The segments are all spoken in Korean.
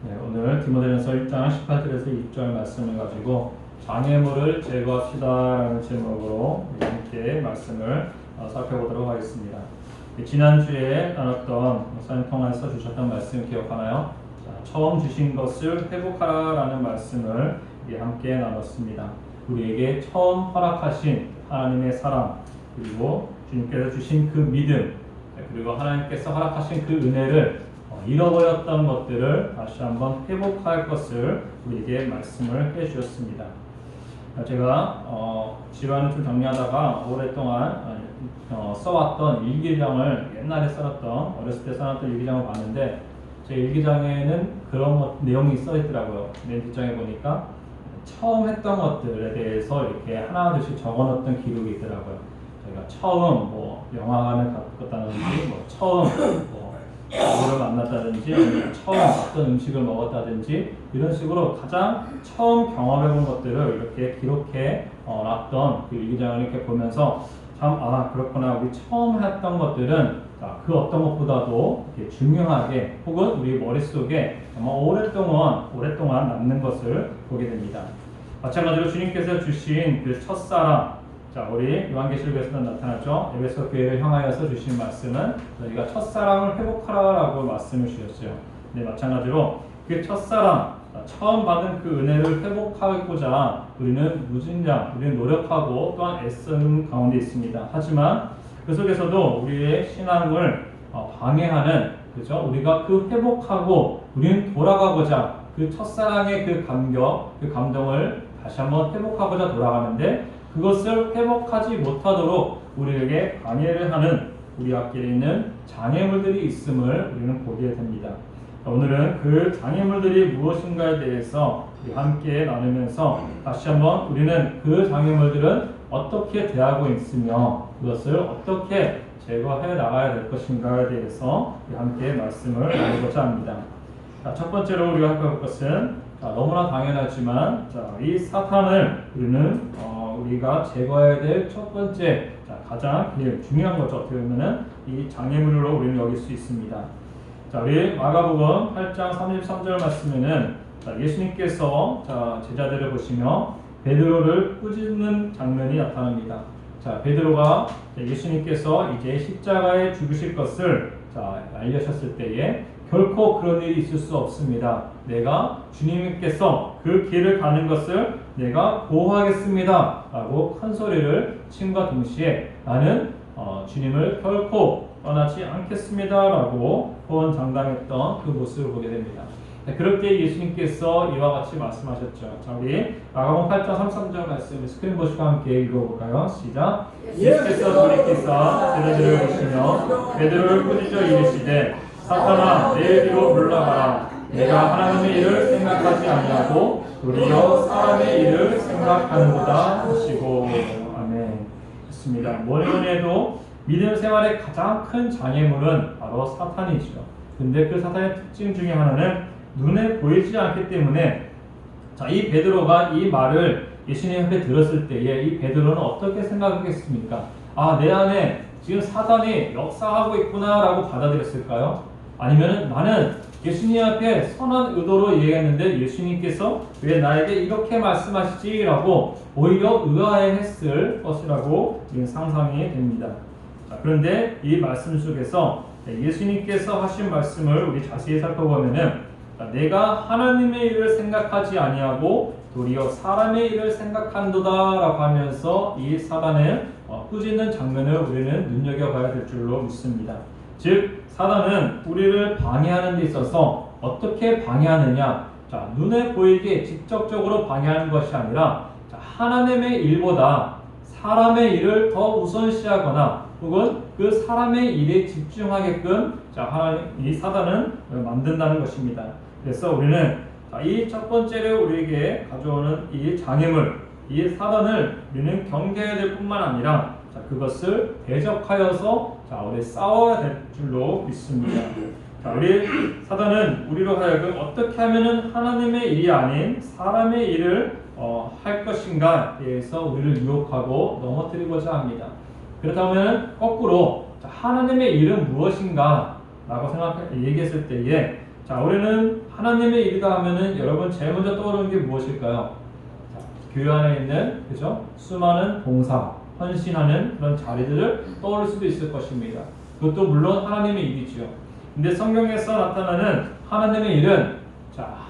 네, 오늘 디모데전서 1장 18절에서 20절 말씀을 가지고 장애물을 제거합시다라는 제목으로 함께 말씀을 살펴보도록 하겠습니다. 지난주에 나눴던 목사님 통해서 주셨던 말씀 기억하나요? 처음 주신 것을 회복하라라는 말씀을 함께 나눴습니다. 우리에게 처음 허락하신 하나님의 사랑, 그리고 주님께서 주신 그 믿음, 그리고 하나님께서 허락하신 그 은혜를 잃어버렸던 것들을 다시 한번 회복할 것을 우리에게 말씀을 해주셨습니다. 제가 집안을 좀 정리하다가 오랫동안 써왔던 일기장을 옛날에 써놨던 어렸을 때 써놨던 일기장을 봤는데 제 일기장에는 그런 내용이 써있더라고요. 맨 뒷장에 보니까 처음 했던 것들에 대해서 이렇게 하나둘씩 적어놓던 기록이 있더라고요. 제가 처음 영화관을 갔다든지 처음 누구를 만났다든지 처음 어떤 음식을 먹었다든지 이런 식으로 가장 처음 경험해본 것들을 이렇게 기록해 놨던 그 일기장을 이렇게 보면서 참 그렇구나, 우리 처음 했던 것들은 그 어떤 것보다도 이렇게 중요하게 혹은 우리 머릿속에 정말 오랫동안 남는 것을 보게 됩니다. 마찬가지로 주님께서 주신 그 첫사랑, 우리 요한계시록에서도 나타났죠. 에베소 교회를 향하여서 주신 말씀은 저희가 첫사랑을 회복하라라고 말씀을 주셨어요. 네, 마찬가지로 그 첫사랑, 처음 받은 그 은혜를 회복하고자 우리는 우리는 노력하고 또한 애쓰는 가운데 있습니다. 하지만 그 속에서도 우리의 신앙을 방해하는, 그죠? 우리가 그 회복하고 우리는 돌아가고자 그 첫사랑의 그 감격, 그 감동을 다시 한번 회복하고자 돌아가는데 그것을 회복하지 못하도록 우리에게 방해를 하는 우리 앞길에 있는 장애물들이 있음을 우리는 보게 됩니다. 오늘은 그 장애물들이 무엇인가에 대해서 함께 나누면서 다시 한번 우리는 그 장애물들은 어떻게 대하고 있으며 그것을 어떻게 제거해 나가야 될 것인가에 대해서 함께 말씀을 나누고자 합니다. 첫 번째로 우리가 할 것은 너무나 당연하지만 이 사탄을 우리가 제거해야 될 첫 번째 가장 중요한 거죠. 어떻게 보면은 이 장애물로 우리는 여길 수 있습니다. 우리 마가복음 8장 33절 말씀에는 예수님께서 제자들을 보시며 베드로를 꾸짖는 장면이 나타납니다. 베드로가 예수님께서 이제 십자가에 죽으실 것을 알려셨을 때에 결코 그런 일이 있을 수 없습니다. 내가 주님께서 그 길을 가는 것을 내가 보호하겠습니다 라고 큰 소리를 침과 동시에 나는 주님을 결코 떠나지 않겠습니다 라고 호언장담했던 그 모습을 보게 됩니다. 그럴 때 예수님께서 이와 같이 말씀하셨죠. 우리 마가복음 8장 33절 말씀 스크린 보시고 함께 읽어볼까요? 시작. 예수께서 돌이키사 제자들을 보시며 베드로를 꾸짖어 이르시되 사탄아 내 뒤로 물러가라. 내가 하나님의 일을 생각하지 아니하고 도리어 사람의 일을 생각하는도다 하시고. 아멘. 좋습니다. 뭐니 해도 믿음 생활의 가장 큰 장애물은 바로 사탄이죠. 근데 그 사탄의 특징 중에 하나는 눈에 보이지 않기 때문에 이 베드로가 이 말을 예수님 앞에 들었을 때에 이 베드로는 어떻게 생각하겠습니까? 내 안에 지금 사탄이 역사하고 있구나 라고 받아들였을까요? 아니면 나는 예수님 앞에 선한 의도로 얘기했는데 예수님께서 왜 나에게 이렇게 말씀하시지? 라고 오히려 의아해했을 것이라고 상상이 됩니다. 그런데 이 말씀 속에서 예수님께서 하신 말씀을 우리 자세히 살펴보면은 내가 하나님의 일을 생각하지 아니하고 도리어 사람의 일을 생각한도다 라고 하면서 이 사단을 꾸짖는 장면을 우리는 눈여겨봐야 될 줄로 믿습니다. 즉 사단은 우리를 방해하는 데 있어서 어떻게 방해하느냐, 눈에 보이게 직접적으로 방해하는 것이 아니라 하나님의 일보다 사람의 일을 더 우선시하거나 혹은 그 사람의 일에 집중하게끔 이 사단은 만든다는 것입니다. 그래서 우리는 이 첫 번째로 우리에게 가져오는 이 장애물, 이 사단을 우리는 경계해야 될 뿐만 아니라 그것을 대적하여서 우리 싸워야 될 줄로 믿습니다. 우리 사단은 우리로 하여금 어떻게 하면은 하나님의 일이 아닌 사람의 일을 할 것인가에 대해서 우리를 유혹하고 넘어뜨리고자 합니다. 그렇다면 거꾸로 하나님의 일은 무엇인가 라고 얘기했을 때에 자, 우리는 하나님의 일이다 하면은 여러분 제일 먼저 떠오르는 게 무엇일까요? 자, 교회 안에 있는 그죠? 수많은 봉사, 헌신하는 그런 자리들을 떠올릴 수도 있을 것입니다. 그것도 물론 하나님의 일이죠. 근데 성경에서 나타나는 하나님의 일은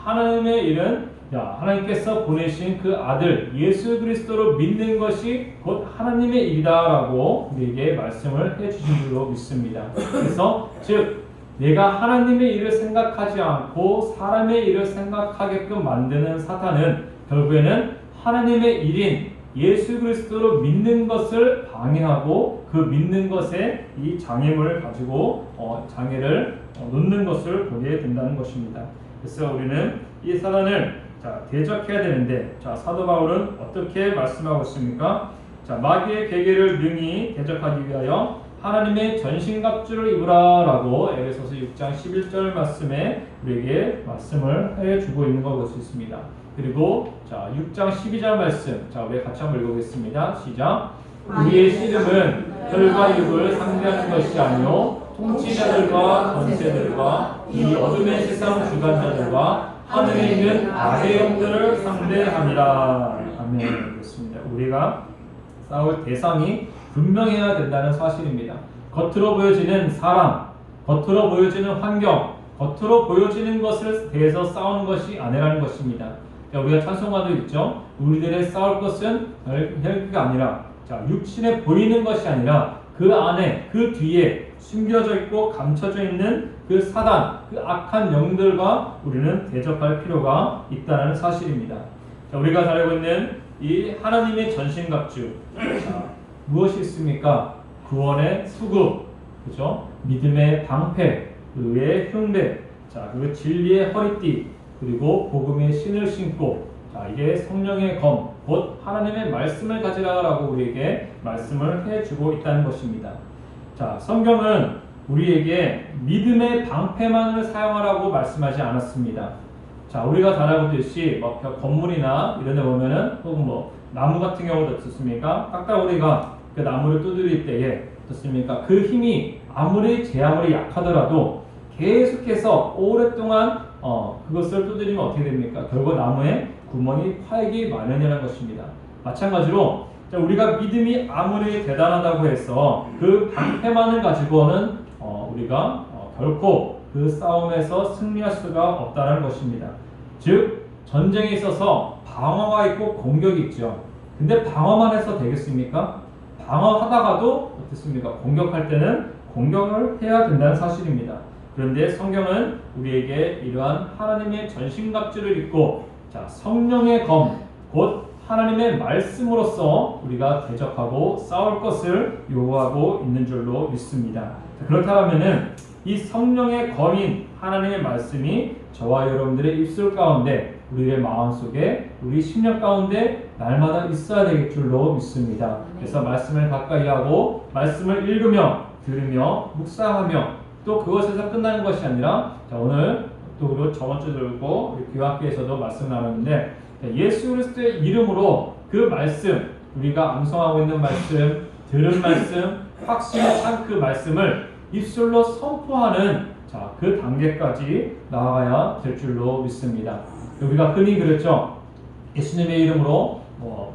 하나님의 일은 하나님께서 보내신 그 아들 예수 그리스도를 믿는 것이 곧 하나님의 일이다라고 우리에게 말씀을 해주신 줄로 믿습니다. 그래서 즉 내가 하나님의 일을 생각하지 않고 사람의 일을 생각하게끔 만드는 사탄은 결국에는 하나님의 일인 예수 그리스도를 믿는 것을 방해하고 그 믿는 것에 이 장애물을 가지고 장애를 놓는 것을 보게 된다는 것입니다. 그래서 우리는 이 사단을 대적해야 되는데 사도 바울은 어떻게 말씀하고 있습니까? 마귀의 계계를 능히 대적하기 위하여 하나님의 전신갑주를 입으라 라고 에베소서 6장 11절 말씀에 우리에게 말씀을 해주고 있는 것 볼 수 있습니다. 그리고 6장 12절 말씀 우리 같이 한번 읽어보겠습니다. 시작. 우리의 씨름은 혈과 육을 상대하는 것이 아니요 통치자들과 권세들과 이 어둠의 세상 주관자들과 하늘에 있는 악의 영들을 상대함이라. 아멘. 그렇습니다. 우리가 싸울 대상이 분명해야 된다는 사실입니다. 겉으로 보여지는 사람, 겉으로 보여지는 환경, 겉으로 보여지는 것을 대해서 싸우는 것이 아니라는 것입니다. 우리가 찬송가도 있죠. 우리들의 싸울 것은 혈기가 아니라 육신에 보이는 것이 아니라 그 안에 그 뒤에 숨겨져 있고 감춰져 있는 그 사단, 그 악한 영들과 우리는 대적할 필요가 있다는 사실입니다. 우리가 잘 알고 있는 이 하나님의 전신갑주 무엇이 있습니까? 구원의 수급, 그죠? 믿음의 방패, 의의 흉배, 그리고 진리의 허리띠, 그리고 복음의 신을 신고, 이게 성령의 검, 곧 하나님의 말씀을 가지라라고 우리에게 말씀을 해주고 있다는 것입니다. 성경은 우리에게 믿음의 방패만을 사용하라고 말씀하지 않았습니다. 우리가 잘 알고 있듯이 건물이나 이런 데 보면은 혹은 나무 같은 경우도 어떻습니까? 깎아우리가 그 나무를 두드릴 때에 어떻습니까? 그 힘이 아무리 약하더라도 계속해서 오랫동안 그것을 두드리면 어떻게 됩니까? 결국 나무에 구멍이 파이기 마련이라는 것입니다. 마찬가지로 우리가 믿음이 아무리 대단하다고 해서 그 방패만을 가지고는 우리가 결코 그 싸움에서 승리할 수가 없다는 것입니다. 즉 전쟁에 있어서 방어가 있고 공격이 있죠. 근데 방어만 해서 되겠습니까? 방어하다가도 어떻습니까? 공격할 때는 공격을 해야 된다는 사실입니다. 그런데 성경은 우리에게 이러한 하나님의 전신갑주를 입고 성령의 검, 곧 하나님의 말씀으로서 우리가 대적하고 싸울 것을 요구하고 있는 줄로 믿습니다. 그렇다면은 이 성령의 검인 하나님의 말씀이 저와 여러분들의 입술 가운데, 우리의 마음속에, 우리 심령 가운데 날마다 있어야 될 줄로 믿습니다. 그래서 말씀을 가까이 하고 말씀을 읽으며 들으며 묵상하며 또 그것에서 끝나는 것이 아니라 오늘 또 그리고 저번 주 들고 교학교에서도 말씀 나눴는데 예수 그리스도의 이름으로 그 말씀, 우리가 암송하고 있는 말씀, 들은 말씀, 확신에 찬 그 말씀을 입술로 선포하는 그 단계까지 나아가야 될 줄로 믿습니다. 우리가 흔히 그랬죠. 예수님의 이름으로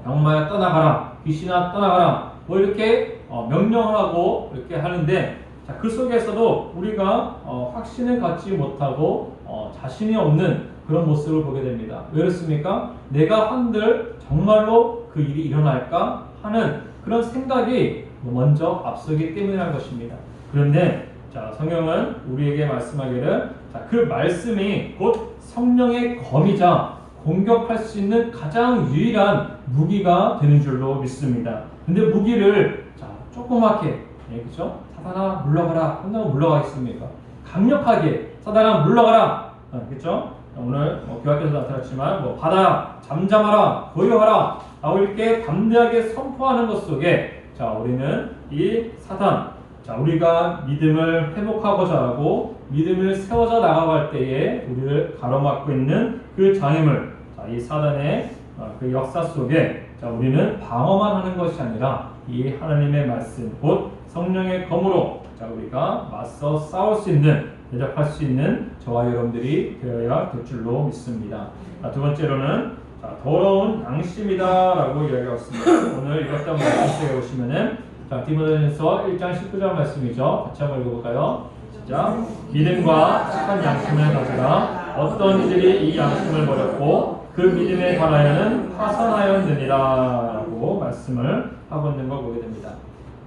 병마야 떠나가라, 귀신아 떠나가라, 이렇게 명령을 하고 이렇게 하는데 그 속에서도 우리가 확신을 갖지 못하고 자신이 없는 그런 모습을 보게 됩니다. 왜 그렇습니까? 내가 한들 정말로 그 일이 일어날까 하는 그런 생각이 먼저 앞서기 때문이라는 것입니다. 그런데 성경은 우리에게 말씀하기를 그 말씀이 곧 성령의 검이자 공격할 수 있는 가장 유일한 무기가 되는 줄로 믿습니다. 근데 무기를 조그맣게, 그렇죠? 사단아 물러가라 한다고 물러가겠습니까? 강력하게 사단아 물러가라, 그렇죠? 오늘 교학에서 나타났지만 바다야 잠잠하라, 고요하라 라고 이렇게 담대하게 선포하는 것 속에 우리는 이 사단, 우리가 믿음을 회복하고자 하고 믿음을 세워져 나가갈 때에 우리를 가로막고 있는 그 장애물, 이 사단의 그 역사 속에 우리는 방어만 하는 것이 아니라 이 하나님의 말씀, 곧 성령의 검으로 우리가 맞서 싸울 수 있는 대적할 수 있는 저와 여러분들이 되어야 될 줄로 믿습니다. 두 번째로는 더러운 양심이다라고 이야기하고 있습니다. 오늘 읽었던 말씀에 보시면은 디모데전서 1장 19절 말씀이죠. 같이 한번 읽어볼까요? 시작. 믿음과 착한 양심을 가지라. 어떤 이들이 이 양심을 버렸고 그 믿음에 관하여는 파산하였느니라 라고 말씀을 하고 있는 걸 보게 됩니다.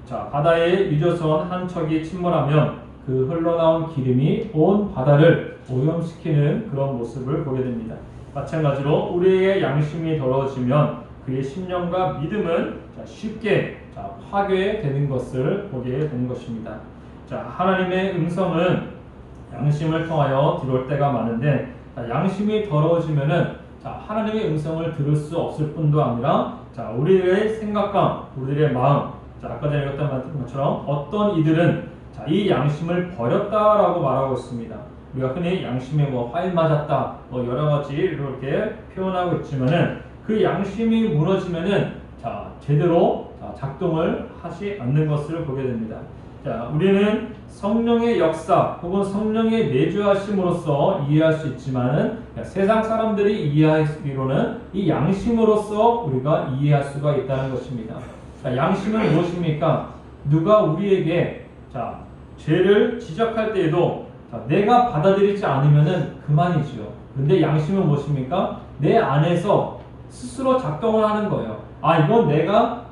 자, 바다에 유조선 한 척이 침몰하면 그 흘러나온 기름이 온 바다를 오염시키는 그런 모습을 보게 됩니다. 마찬가지로 우리의 양심이 더러워지면 그의 신령과 믿음은 쉽게 파괴되는 것을 보게 되는 것입니다. 자, 하나님의 음성은 양심을 통하여 들어올 때가 많은데 양심이 더러워지면은 하나님의 음성을 들을 수 없을 뿐도 아니라 우리의 생각과 우리의 마음, 아까 전에 읽었던 것처럼 어떤 이들은 이 양심을 버렸다라고 말하고 있습니다. 우리가 흔히 양심에 화인 맞았다, 여러 가지 이렇게 표현하고 있지만은 그 양심이 무너지면은 제대로 작동을 하지 않는 것을 보게 됩니다. 자, 우리는 성령의 역사 혹은 성령의 내주하심으로써 이해할 수 있지만은 세상 사람들이 이해하기로는 이 양심으로써 우리가 이해할 수가 있다는 것입니다. 자, 양심은 무엇입니까? 누가 우리에게 죄를 지적할 때에도 내가 받아들이지 않으면은 그만이지요. 그런데 양심은 무엇입니까? 내 안에서 스스로 작동을 하는 거예요. 이건 내가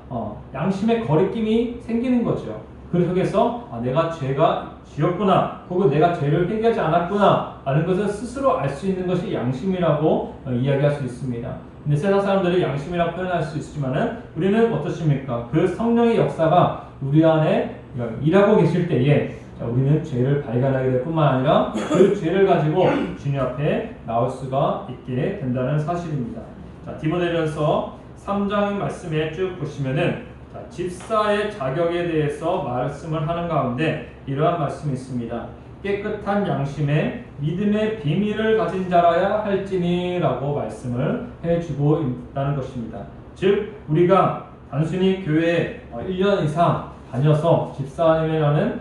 양심의 거리낌이 생기는 거죠. 그 속에서 내가 죄가 지었구나 혹은 내가 죄를 회개하지 않았구나 라는 것을 스스로 알 수 있는 것이 양심이라고 이야기할 수 있습니다. 근데 세상 사람들이 양심이라고 표현할 수 있지만은 우리는 어떻습니까? 그 성령의 역사가 우리 안에 일하고 계실 때에 우리는 죄를 발견하게 될 뿐만 아니라 그 죄를 가지고 주님 앞에 나올 수가 있게 된다는 사실입니다. 자, 디모데전서 3장 말씀에 쭉 보시면은 집사의 자격에 대해서 말씀을 하는 가운데 이러한 말씀이 있습니다. 깨끗한 양심에 믿음의 비밀을 가진 자라야 할지니 라고 말씀을 해주고 있다는 것입니다. 즉 우리가 단순히 교회에 1년 이상 다녀서 집사님이라는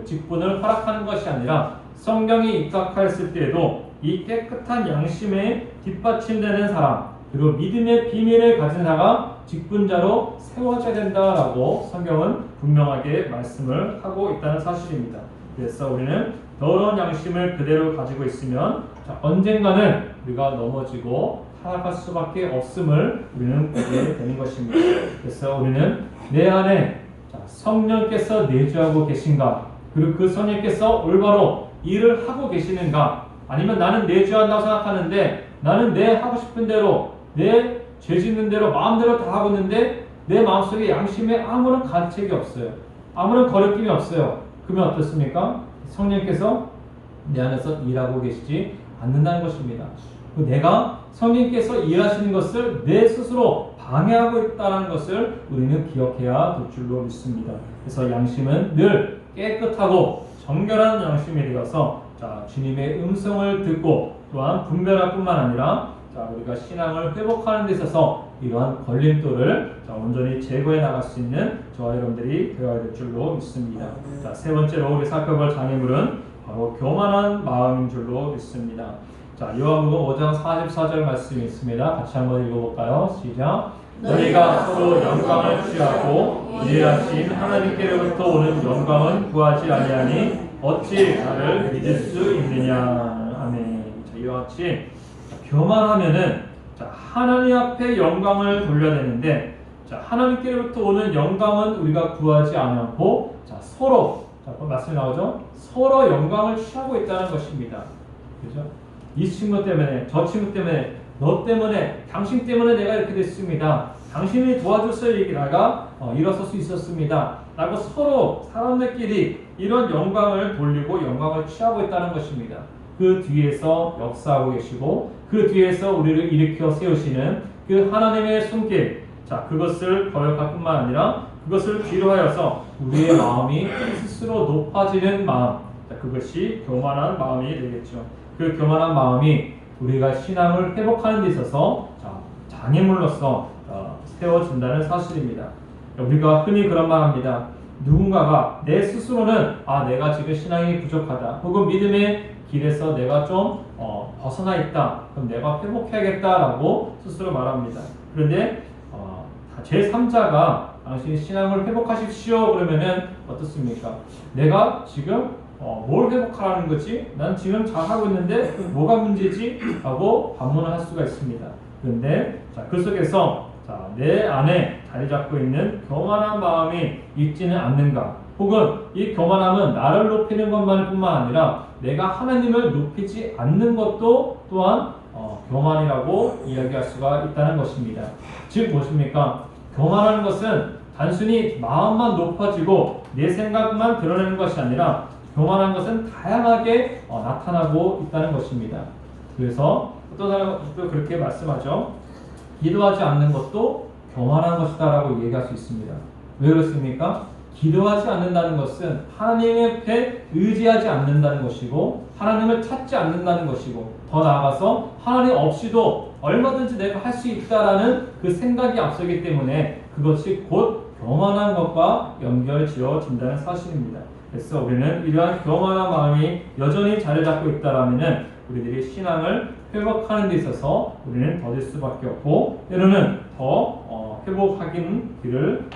직분을 허락하는 것이 아니라 성경이 입각하였을 때에도 이 깨끗한 양심에 뒷받침되는 사람 그리고 믿음의 비밀을 가진 자가 직분자로 세워져야 된다라고 성경은 분명하게 말씀을 하고 있다는 사실입니다. 그래서 우리는 더러운 양심을 그대로 가지고 있으면 언젠가는 우리가 넘어지고 타락할 수밖에 없음을 우리는 보게 되는 것입니다. 그래서 우리는 내 안에 성령께서 내주하고 계신가, 그리고 그 성령께서 올바로 일을 하고 계시는가, 아니면 나는 내주한다고 생각하는데 나는 내 하고 싶은 대로 내 죄 짓는 대로 마음대로 다 하고 있는데 내 마음속에 양심에 아무런 간책이 없어요. 아무런 거리낌이 없어요. 그러면 어떻습니까? 성령께서 내 안에서 일하고 계시지 않는다는 것입니다. 내가 성령께서 일하시는 것을 내 스스로 방해하고 있다는 것을 우리는 기억해야 될 줄로 믿습니다. 그래서 양심은 늘 깨끗하고 정결한 양심이 되어서 주님의 음성을 듣고 또한 분별할 뿐만 아니라 우리가 신앙을 회복하는 데 있어서 이러한 걸림돌을 온전히 제거해 나갈 수 있는 저와 여러분들이 되어야 될 줄로 믿습니다. 세 번째로 우리 살펴볼 장애물은 바로 교만한 마음인 줄로 믿습니다. 요한복음 5장 44절 말씀이 있습니다. 같이 한번 읽어볼까요? 시작. 너희가 서로 영광을 취하고 위대하신 하나님께로부터 오는 영광은 구하지 아니하니 어찌 나를 믿을 수 있느냐. 아멘. 이와 같이 교만하면은 하나님 앞에 영광을 돌려야 되는데 하나님께로부터 오는 영광은 우리가 구하지 않고 서로 말씀이 나오죠. 서로 영광을 취하고 있다는 것입니다. 그죠? 이 친구 때문에 저 친구 때문에 너 때문에 당신 때문에 내가 이렇게 됐습니다. 당신이 도와줘서 내가 일어설 수 있었습니다. 라고 서로 사람들끼리 이런 영광을 돌리고 영광을 취하고 있다는 것입니다. 그 뒤에서 역사하고 계시고 그 뒤에서 우리를 일으켜 세우시는 그 하나님의 손길, 그것을 거역할 뿐만 아니라 그것을 뒤로하여서 우리의 마음이 스스로 높아지는 마음, 그것이 교만한 마음이 되겠죠. 그 교만한 마음이 우리가 신앙을 회복하는 데 있어서 장애물로서 세워진다는 사실입니다. 우리가 흔히 그런 말 합니다. 누군가가 내 스스로는 내가 지금 신앙이 부족하다, 혹은 믿음의 길에서 내가 좀 벗어나 있다, 그럼 내가 회복해야겠다라고 스스로 말합니다. 그런데 제3자가 당신 신앙을 회복하십시오 그러면은 어떻습니까? 내가 지금 뭘 회복하라는 거지? 난 지금 잘하고 있는데 뭐가 문제지? 하고 반문을 할 수가 있습니다. 그런데 그 속에서 내 안에 자리 잡고 있는 교만한 마음이 있지는 않는가? 혹은 이 교만함은 나를 높이는 것만 뿐만 아니라 내가 하나님을 높이지 않는 것도 또한 교만이라고 이야기할 수가 있다는 것입니다. 즉 무엇입니까? 교만하는 것은 단순히 마음만 높아지고 내 생각만 드러내는 것이 아니라 교만한 것은 다양하게 나타나고 있다는 것입니다. 그래서 어떤 사람은 또 그렇게 말씀하죠. 기도하지 않는 것도 교만한 것이다 라고 얘기할 수 있습니다. 왜 그렇습니까? 기도하지 않는다는 것은 하나님의 앞에 의지하지 않는다는 것이고 하나님을 찾지 않는다는 것이고 더 나아가서 하나님 없이도 얼마든지 내가 할 수 있다라는 그 생각이 앞서기 때문에 그것이 곧 교만한 것과 연결지어진다는 사실입니다. 그래서 우리는 이러한 교만한 마음이 여전히 자리 잡고 있다라면은 우리들이 신앙을 회복하는 데 있어서 우리는 더딜 수밖에 없고 때로는 더 회복하기는 길을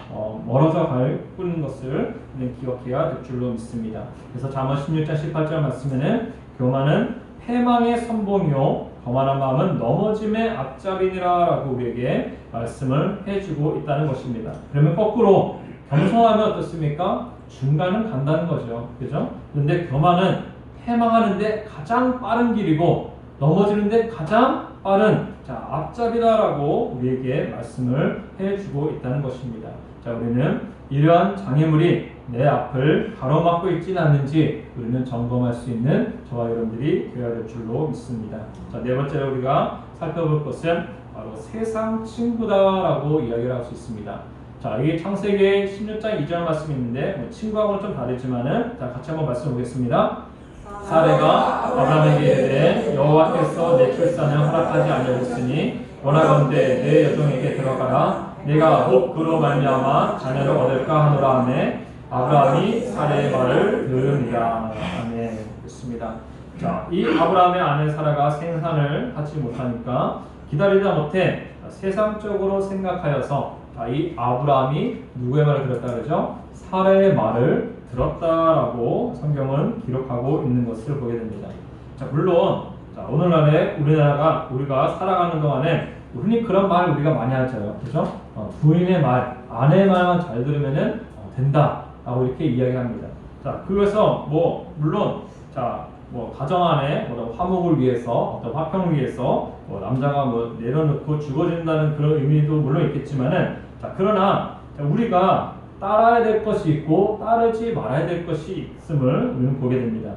멀어져 갈 뿐인 것을 우리는 기억해야 될 줄로 믿습니다. 그래서 잠언 16장 18절 말씀에는 교만은 패망의 선봉이요 교만한 마음은 넘어짐의 앞잡이니라 라고 우리에게 말씀을 해주고 있다는 것입니다. 그러면 거꾸로 겸손하면 어떻습니까? 중간은 간다는 거죠. 그죠? 그런데 교만은 패망하는데 가장 빠른 길이고 넘어지는데 가장 빠른 앞잡이다라고 우리에게 말씀을 해주고 있다는 것입니다. 우리는 이러한 장애물이 내 앞을 가로막고 있지는 않는지 우리는 점검할 수 있는 저와 여러분들이 되어야 될 줄로 믿습니다. 네 번째로 우리가 살펴볼 것은 바로 세상 친구다라고 이야기를 할 수 있습니다. 이게 창세기 16장 2절 말씀이 있는데 친구하고는 좀 다르지만은 같이 한번 말씀 보겠습니다. 사레가 아브라함에게 이르되 여호와께서 내 출산을 허락하지 아니하였으니 원하건대 내 여종에게 들어가라. 내가 곧 그로 말미암아 자녀를 얻을까 하노라 하매 아브라함이 사레의 말을 들으니라. 아멘. 그렇습니다. 이 아브라함의 아내 사라가 생산을 하지 못하니까 기다리다 못해 세상적으로 생각하여서 이 아브라함이 누구의 말을 들었다 그러죠? 사라의 말을 들었다라고 성경은 기록하고 있는 것을 보게 됩니다. 물론 오늘날에 우리가 살아가는 동안에 흔히 그런 말 우리가 많이 하죠. 그죠? 부인의 말, 아내의 말만 잘 들으면 된다라고 이렇게 이야기합니다. 그래서 물론 가정 안에 화목을 위해서 어떤 화평을 위해서 남자가 내려놓고 죽어진다는 그런 의미도 물론 있겠지만은 그러나 우리가 따라야 될 것이 있고 따르지 말아야 될 것이 있음을 우리는 보게 됩니다.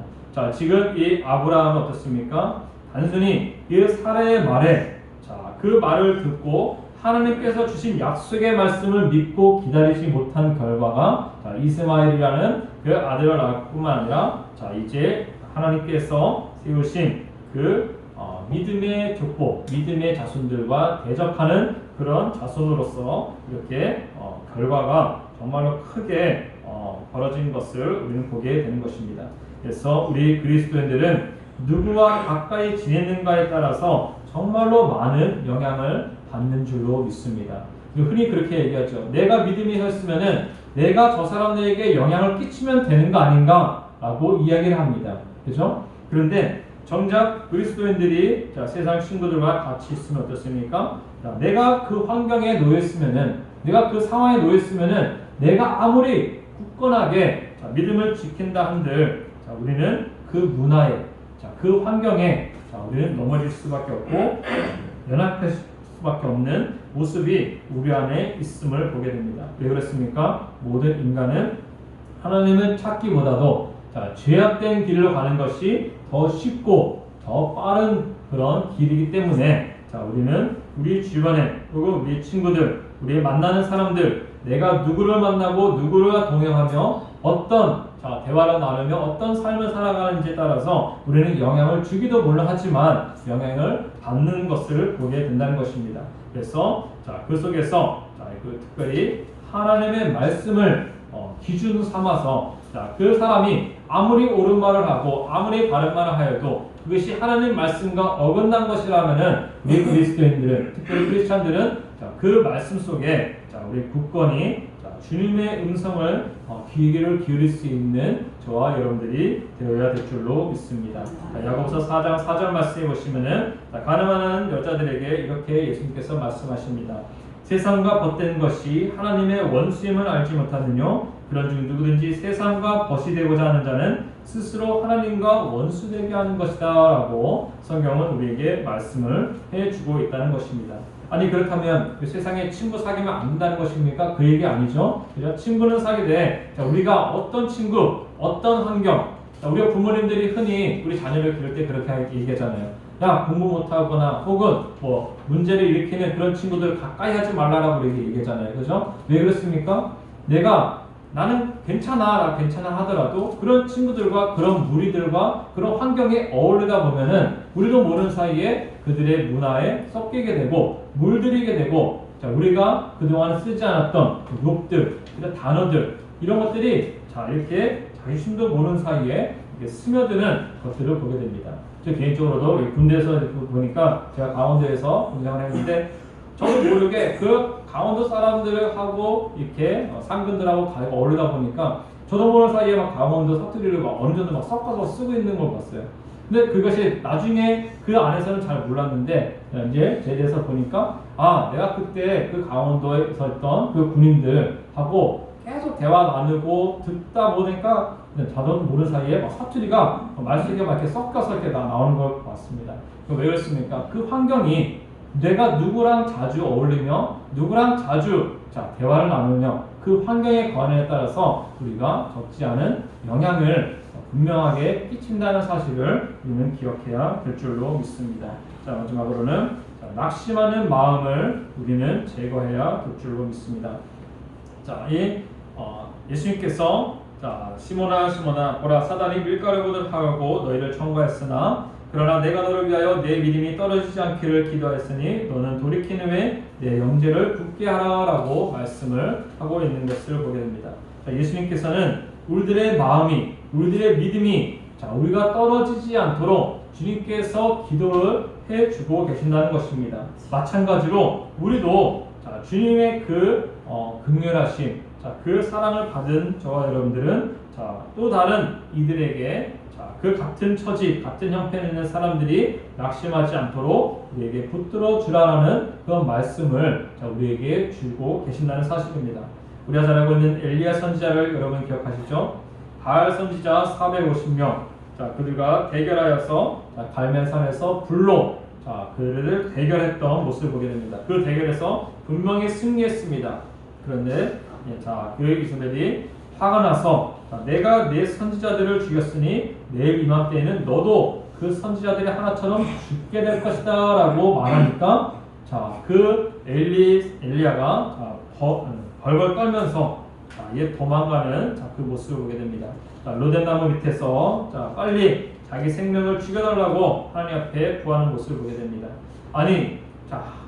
지금 이 아브라함은 어떻습니까? 단순히 이 사라의 말에 그 말을 듣고 하나님께서 주신 약속의 말씀을 믿고 기다리지 못한 결과가 이스마엘이라는 그 아들을 낳을 뿐만 아니라 이제 하나님께서 세우신 그 믿음의 족보, 믿음의 자손들과 대적하는 그런 자손으로서 이렇게 결과가 정말로 크게 벌어진 것을 우리는 보게 되는 것입니다. 그래서 우리 그리스도인들은 누구와 가까이 지내는가에 따라서 정말로 많은 영향을 받는 줄로 믿습니다. 흔히 그렇게 얘기하죠. 내가 믿음이 섰으면은 내가 저 사람들에게 영향을 끼치면 되는 거 아닌가? 라고 이야기를 합니다. 그죠? 그런데 정작 그리스도인들이 세상 친구들과 같이 있으면 어떻습니까? 내가 그 환경에 놓였으면은, 내가 그 상황에 놓였으면은, 내가 아무리 굳건하게 믿음을 지킨다 한들, 우리는 그 문화에, 그 환경에 우리는 넘어질 수밖에 없고 연합할 수밖에 없는 모습이 우리 안에 있음을 보게 됩니다. 왜 그렇습니까? 모든 인간은 하나님을 찾기보다도 죄악된 길로 가는 것이 더 쉽고 더 빠른 그런 길이기 때문에 우리는 우리 주변에 그리고 우리 친구들, 우리 만나는 사람들, 내가 누구를 만나고 누구를 동행하며 어떤 대화를 나누며 어떤 삶을 살아가는지에 따라서 우리는 영향을 주기도 물론 하지만 영향을 받는 것을 보게 된다는 것입니다. 그래서 그 속에서 특별히 하나님의 말씀을 기준 삼아서 그 사람이 아무리 옳은 말을 하고 아무리 바른 말을 하여도 그것이 하나님 말씀과 어긋난 것이라면은 우리 그리스도인들은, 특별히 크리스찬들은 그 말씀 속에 우리 굳건히 주님의 음성을 귀를 기울일 수 있는 저와 여러분들이 되어야 될 줄로 믿습니다. 야고보서 4장 4절 말씀해 보시면은 가늠하는 여자들에게 이렇게 예수님께서 말씀하십니다. 세상과 벗된 것이 하나님의 원수임을 알지 못하느뇨? 그런 중 누구든지 세상과 벗이 되고자 하는 자는 스스로 하나님과 원수되게 하는 것이다 라고 성경은 우리에게 말씀을 해주고 있다는 것입니다. 아니 그렇다면 그 세상에 친구 사귀면 안 된다는 것입니까? 그 얘기 아니죠. 그죠? 친구는 사귀되 우리가 어떤 친구, 어떤 환경, 우리가 부모님들이 흔히 우리 자녀를 기를 때 그렇게 얘기하잖아요. 야, 공부 못하거나 혹은 뭐 문제를 일으키는 그런 친구들 가까이 하지 말라라고 얘기하잖아요. 그죠? 왜 그렇습니까? 나는 괜찮아 하더라도 그런 친구들과 그런 무리들과 그런 환경에 어울리다 보면은 우리도 모르는 사이에 그들의 문화에 섞이게 되고 물들이게 되고 우리가 그동안 쓰지 않았던 욕들, 단어들 이런 것들이 이렇게 자기심도 모르는 사이에 스며드는 것들을 보게 됩니다. 저 개인적으로도 군대에서 보니까 제가 강원도에서 군장을 했는데 저도 모르게 그 강원도 사람들하고 이렇게 상근들하고 어울리다 보니까 저도 모르는 사이에 막 강원도 사투리를 막 어느 정도 막 섞어서 쓰고 있는 걸 봤어요. 근데 그것이 나중에 그 안에서는 잘 몰랐는데 이제 제대해서 보니까 내가 그때 그 강원도에 있었던 그 군인들하고 계속 대화 나누고 듣다 보니까 저도 모르는 사이에 막 사투리가 말속에 막 이렇게 섞여서 이렇게 나오는 걸 봤습니다. 왜 그렇습니까? 그 환경이 내가 누구랑 자주 어울리며 누구랑 자주 대화를 나누며 그 환경의 관계에 따라서 우리가 적지 않은 영향을 분명하게 끼친다는 사실을 우리는 기억해야 될 줄로 믿습니다. 마지막으로는 낙심하는 마음을 우리는 제거해야 될 줄로 믿습니다. 예수님께서 시몬아 보라 사단이 밀가루 보듯 하고 너희를 청구했으나 그러나 내가 너를 위하여 내 믿음이 떨어지지 않기를 기도하였으니 너는 돌이킨 후에 내 영제를 굳게 하라라고 말씀을 하고 있는 것을 보게 됩니다. 예수님께서는 우리들의 마음이, 우리들의 믿음이 우리가 떨어지지 않도록 주님께서 기도를 해주고 계신다는 것입니다. 마찬가지로 우리도 주님의 그 긍휼하심, 그 사랑을 받은 저와 여러분들은 또 다른 이들에게 그 같은 처지, 같은 형편에 있는 사람들이 낙심하지 않도록 우리에게 붙들어 주라는 그런 말씀을 우리에게 주고 계신다는 사실입니다. 우리가 잘 알고 있는 엘리야 선지자를 여러분 기억하시죠? 바알 선지자 450명, 그들과 대결하여서 갈멜산에서 불로 그들을 대결했던 모습을 보게 됩니다. 그 대결에서 분명히 승리했습니다. 그런데 그 이스라엘이 화가 나서 내가 내 선지자들을 죽였으니 내일 이맘때에는 너도 그 선지자들의 하나처럼 죽게 될 것이다 라고 말하니까 그 엘리야가 벌벌 떨면서 도망가는 그 모습을 보게 됩니다. 로뎀나무 밑에서 빨리 자기 생명을 죽여달라고 하나님 앞에 구하는 모습을 보게 됩니다. 아니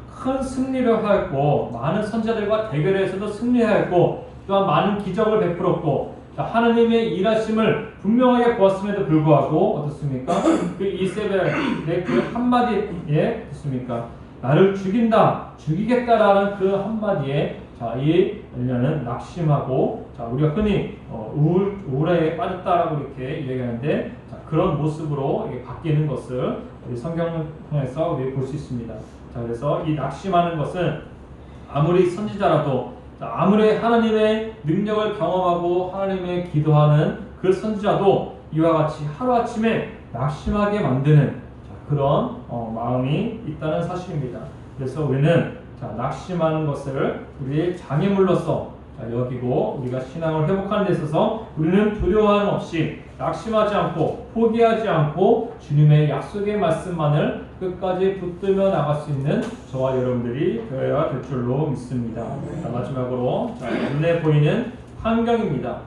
큰 승리를 하였고 많은 선지자들과 대결에서도 승리하였고 또한 많은 기적을 베풀었고 하나님의 일하심을 분명하게 보았음에도 불구하고 어떻습니까? 그 이세벨의 그 한마디에 어떻습니까? 나를 죽이겠다라는 그 한마디에 이 엘리야는 낙심하고 우리가 흔히 우울에 빠졌다라고 이렇게 얘기하는데 그런 모습으로 바뀌는 것을 우리 성경을 통해서 우리 볼 수 있습니다. 그래서 이 낙심하는 것은 아무리 선지자라도 아무리 하나님의 능력을 경험하고 하나님의 기도하는 그 선지자도 이와 같이 하루아침에 낙심하게 만드는 그런 마음이 있다는 사실입니다. 그래서 우리는 낙심하는 것을 우리의 장애물로서 여기고 우리가 신앙을 회복하는 데 있어서 우리는 두려워함 없이 낙심하지 않고 포기하지 않고 주님의 약속의 말씀만을 끝까지 붙들며 나갈 수 있는 저와 여러분들이 되어야 될 줄로 믿습니다. 마지막으로 눈에 보이는 환경입니다.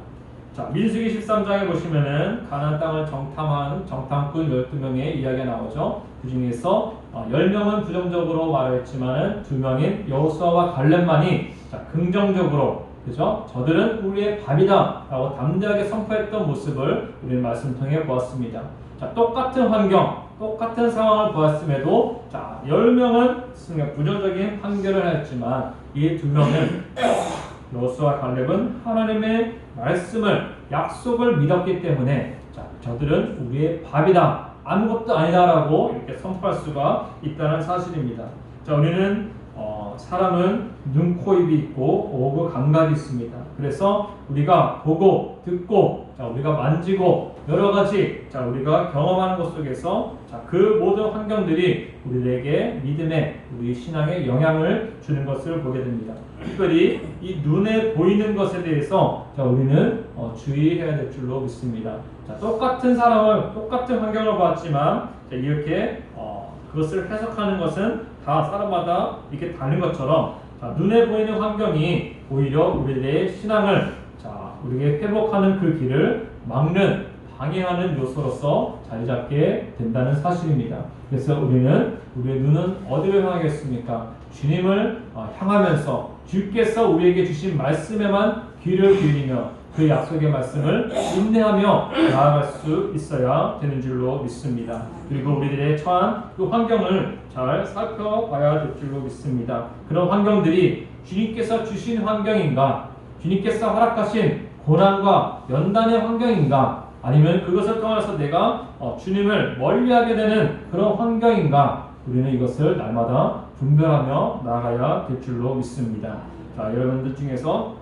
민수기 13장에 보시면은 가나안 땅을 정탐한 정탐꾼 12명의 이야기가 나오죠. 그 중에서 10명은 부정적으로 말했지만 2명인 여호수아와 갈렙만이 긍정적으로 그죠? 저들은 우리의 밥이다 라고 담대하게 선포했던 모습을 우리는 말씀 통해 보았습니다. 자, 똑같은 환경, 똑같은 상황을 보았음에도 자, 10명은 부정적인 판결을 했지만 이 2명은 여호수아와 갈렙은 하나님의 말씀을, 약속을 믿었기 때문에 자, 저들은 우리의 밥이다, 아무것도 아니다라고 이렇게 선포할 수가 있다는 사실입니다. 자, 우리는 사람은 눈, 코, 입이 있고 오고 감각이 있습니다. 그래서 우리가 보고 듣고 자, 우리가 만지고 여러 가지 자, 우리가 경험하는 것 속에서 자, 그 모든 환경들이 우리에게 믿음에 우리 신앙에 영향을 주는 것을 보게 됩니다. 특별히 이 눈에 보이는 것에 대해서 자, 우리는 주의해야 될 줄로 믿습니다. 자, 똑같은 사람을 똑같은 환경을 봤지만 자, 이렇게 그것을 해석하는 것은 다 사람마다 이렇게 다른 것처럼 자, 눈에 보이는 환경이 오히려 우리의 신앙을 자, 우리에게 회복하는 그 길을 막는 방해하는 요소로서 자리 잡게 된다는 사실입니다. 그래서 우리의 눈은 어디를 향하겠습니까? 주님을 향하면서 주께서 우리에게 주신 말씀에만 귀를 기울이며 그 약속의 말씀을 인내하며 나아갈 수 있어야 되는 줄로 믿습니다. 그리고 우리들의 처한 그 환경을 잘 살펴봐야 될 줄로 믿습니다. 그런 환경들이 주님께서 주신 환경인가? 주님께서 허락하신 고난과 연단의 환경인가? 아니면 그것을 통해서 내가 주님을 멀리하게 되는 그런 환경인가? 우리는 이것을 날마다 분별하며 나아가야 될 줄로 믿습니다. 자, 여러분들 중에서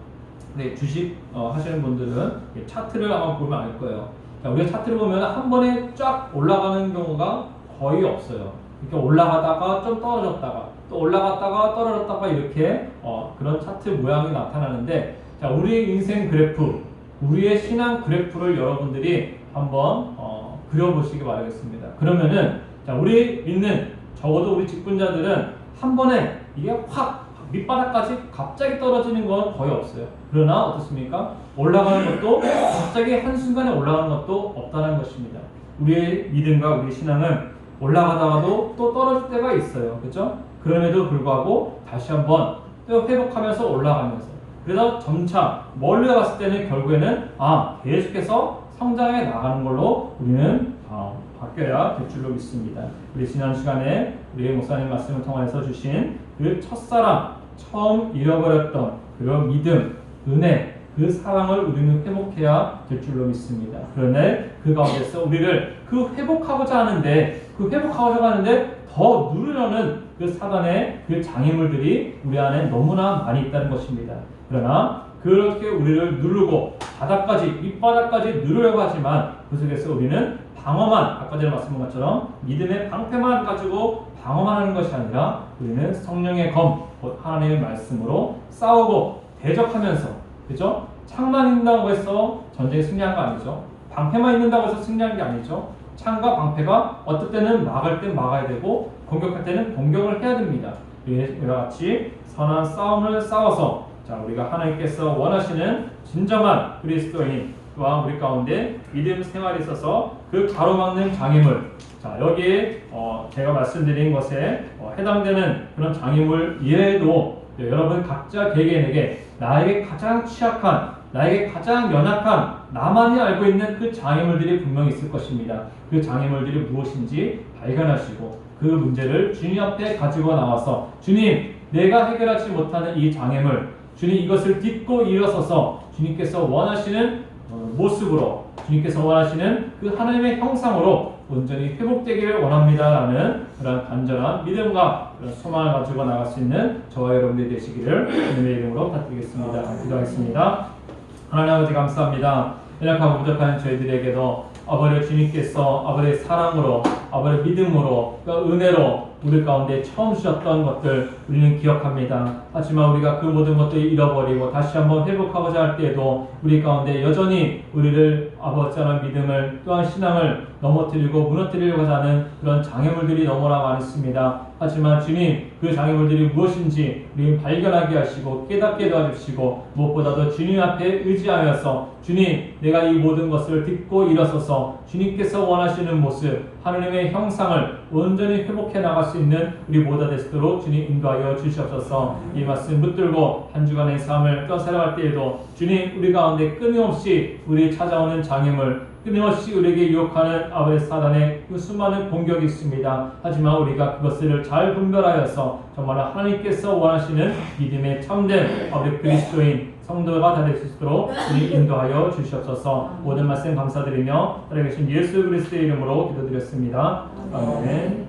주식 하시는 분들은 차트를 한번 보면 알 거예요. 자, 우리가 차트를 보면 한 번에 쫙 올라가는 경우가 거의 없어요. 이렇게 올라가다가 좀 떨어졌다가 또 올라갔다가 떨어졌다가 이렇게 그런 차트 모양이 나타나는데 자, 우리의 인생 그래프, 우리의 신앙 그래프를 여러분들이 한번 그려보시기 바라겠습니다. 그러면은 자, 우리 믿는 적어도 우리 직분자들은 한 번에 이게 확 밑바닥까지 갑자기 떨어지는 건 거의 없어요. 그러나 어떻습니까? 올라가는 것도 갑자기 한순간에 올라가는 것도 없다는 것입니다. 우리의 믿음과 우리의 신앙은 올라가다가도 또 떨어질 때가 있어요. 그렇죠? 그럼에도 불구하고 다시 한번 또 회복하면서 올라가면서 그래서 점차 멀리 갔을 때는 결국에는 계속해서 성장해 나가는 걸로 우리는 바뀌어야 될 줄로 믿습니다. 우리 지난 시간에 우리 목사님 말씀을 통해서 주신 그 첫사랑, 처음 잃어버렸던 그런 믿음, 은혜, 그 사랑을 우리는 회복해야 될 줄로 믿습니다. 그런데 그 가운데서 우리를 그 회복하고자 하는데 더 누르려는 그 사단의 그 장애물들이 우리 안에 너무나 많이 있다는 것입니다. 그러나 그렇게 우리를 누르고 밑바닥까지 누르려고 하지만 그 속에서 우리는 방어만, 아까 전에 말씀한 것처럼 믿음의 방패만 가지고 방어만 하는 것이 아니라 우리는 성령의 검, 곧 하나님의 말씀으로 싸우고 대적하면서, 그죠? 창만 있는다고 해서 전쟁에 승리한 거 아니죠. 방패만 있는다고 해서 승리한 게 아니죠. 창과 방패가 어떨 때는 막을 땐 막아야 되고 공격할 때는 공격을 해야 됩니다. 이와 같이 선한 싸움을 싸워서 자, 우리가 하나님께서 원하시는 진정한 그리스도인 또한 우리 가운데 믿음 생활에 있어서 그 가로막는 장애물, 자, 여기에 제가 말씀드린 것에 해당되는 그런 장애물 이외에도 여러분 각자 개개인에게 나에게 가장 취약한, 나에게 가장 연약한, 나만이 알고 있는 그 장애물들이 분명히 있을 것입니다. 그 장애물들이 무엇인지 발견하시고 그 문제를 주님 앞에 가지고 나와서 주님, 내가 해결하지 못하는 이 장애물, 주님 이것을 딛고 일어서서 주님께서 원하시는 모습으로, 주님께서 원하시는 그 하나님의 형상으로 온전히 회복되기를 원합니다라는 그런 간절한 믿음과 그런 소망을 가지고 나갈 수 있는 저와 여러분들이 되시기를 주님의 이름으로 부탁드리겠습니다. 기도하겠습니다. 하나님 아버지 감사합니다. 연약하고 부족한 저희들에게도 아버지 주님께서 아버지의 사랑으로, 아버지의 믿음으로, 은혜로 우리 가운데 처음 주셨던 것들 우리는 기억합니다. 하지만 우리가 그 모든 것들을 잃어버리고 다시 한번 회복하고자 할 때에도 우리 가운데 여전히 우리를 아버지라는 믿음을 또한 신앙을 넘어뜨리고 무너뜨리려고 하는 그런 장애물들이 너무나 많습니다. 하지만 주님, 그 장애물들이 무엇인지 우리 발견하게 하시고 깨닫게 도와주시고 무엇보다도 주님 앞에 의지하여서 주님, 내가 이 모든 것을 딛고 일어서서 주님께서 원하시는 모습, 하느님의 형상을 온전히 회복해 나갈 수 있는 우리 모두가 되시도록 주님 인도하여 주시옵소서. 이 말씀 붙들고 한 주간의 삶을 살아갈 때에도 주님 우리 가운데 끊임없이 우리 찾아오는 장애물, 끊임없이 우리에게 유혹하는 아버지 사단의 그 수많은 공격이 있습니다. 하지만 우리가 그것을 잘 분별하여서 정말 하나님께서 원하시는 믿음의 참된 아버지 그리스도인 성도가 다 될 수 있도록 주님 인도하여 주시옵소서. 모든 말씀 감사드리며 살아계신 예수 그리스도의 이름으로 기도드렸습니다. 아멘.